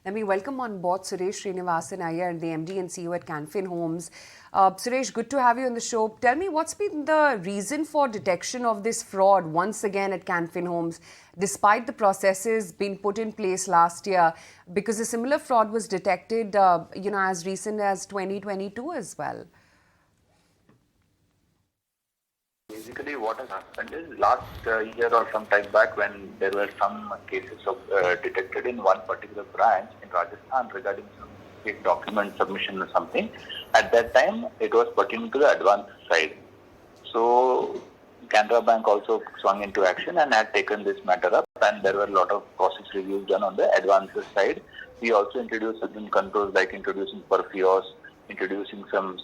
Let me welcome on board Suresh Srinivasan Iyer, the MD and CEO at Canfin Homes. Suresh, good to have you on the show. Tell me, what's been the reason for detection of this fraud once again at Canfin Homes, despite the processes being put in place last year? Because a similar fraud was detected, as recent as 2022 as well. Basically, what has happened is last year or some time back, when there were some cases of detected in one particular branch in Rajasthan regarding some fake document submission or something. At that time, it was pertaining to the advance side. So Canara Bank also swung into action and had taken this matter up, and there were a lot of process reviews done on the advances side. We also introduced certain controls like introducing perfios, introducing some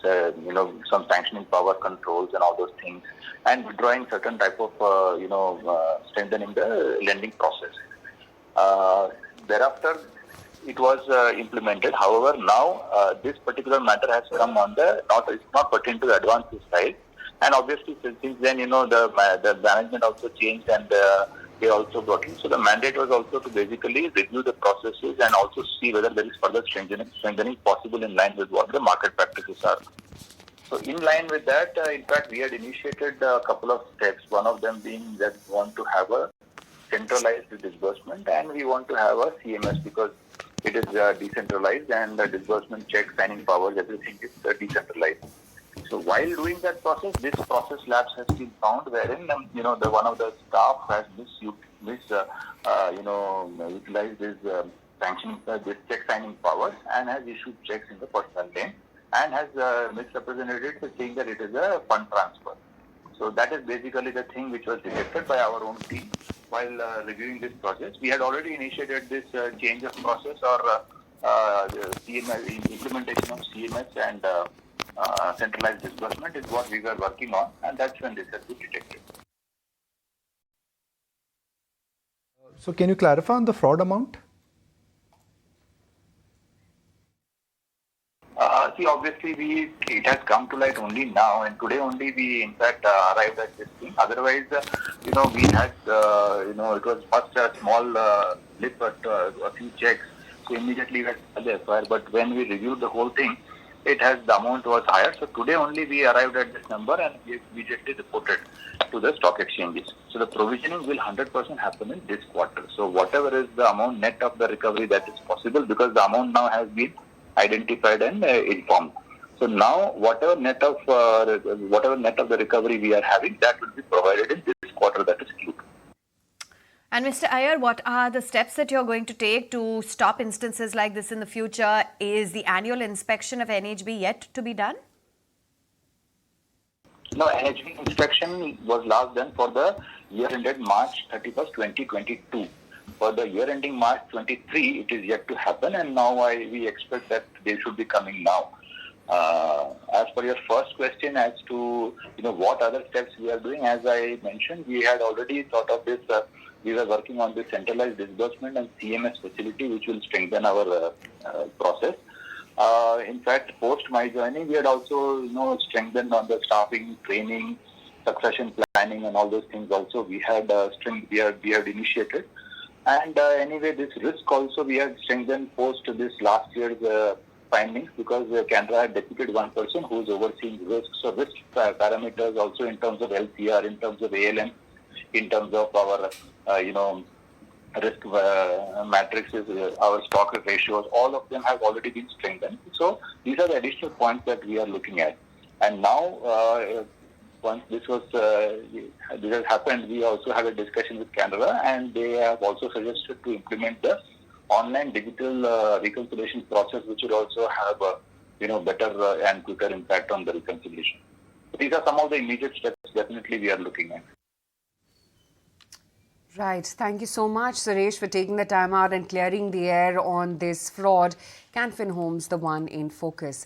sanctioning power controls and all those things, and withdrawing certain type of strengthening the lending process. Thereafter, it was implemented. However, now this particular matter has come on it's not pertaining to the advances side, and obviously since then the management also changed and they also brought in. So the mandate was also to basically review the processes and also see whether there is further strengthening possible in line with what the market practices are. So in line with that, in fact, we had initiated a couple of steps. One of them being that we want to have a centralized disbursement and we want to have a CMS because it is decentralized and the disbursement check signing powers, everything is decentralized. So while doing that process, this process lapse has been found wherein one of the staff has utilized this this check signing powers and has issued checks in the personal name and has misrepresented it saying that it is a fund transfer. So that is basically the thing which was detected by our own team while reviewing this process. We had already initiated this change of process or CMS, implementation of CMS and centralized disbursement is what we were working on, and that's when this has been detected. So can you clarify on the fraud amount? Obviously, it has come to light only now, and today only we, in fact, arrived at this thing. Otherwise, we had, it was first a small blip at a few checks, so immediately we had the FIR. But when we reviewed the whole thing, the amount was higher. So today only we arrived at this number and we immediately reported to the stock exchanges. So the provisioning will 100% happen in this quarter. So whatever is the amount net of the recovery that is possible, because the amount now has been identified and informed. So now whatever net of the recovery we are having, that will be provided in this quarter, that is Q2. And Mr. Iyer, what are the steps that you're going to take to stop instances like this in the future? Is the annual inspection of NHB yet to be done? No, NHB inspection was last done for the year ended March 31st, 2022. For the year ending March 23, it is yet to happen, and now we expect that they should be coming now. As per your first question as to what other steps we are doing, as I mentioned, we had already thought of this. We were working on this centralized disbursement and CMS facility, which will strengthen our process. In fact, post my joining, we had also strengthened on the staffing, training, succession planning, and all those things. Also, we had initiated. And anyway, this risk also we had strengthened post this last year's findings, because Canara had deputed one person who is overseeing risks. So risk parameters also in terms of LCR, in terms of ALM, in terms of our risk matrices, our stock ratios, all of them have already been strengthened. So these are the additional points that we are looking at. And now, once this has happened, we also had a discussion with Canara, and they have also suggested to implement the online digital reconciliation process, which will also have a better and quicker impact on the reconciliation. So these are some of the immediate steps definitely we are looking at. Right. Thank you so much, Suresh, for taking the time out and clearing the air on this fraud. Canfin Homes, the one in focus.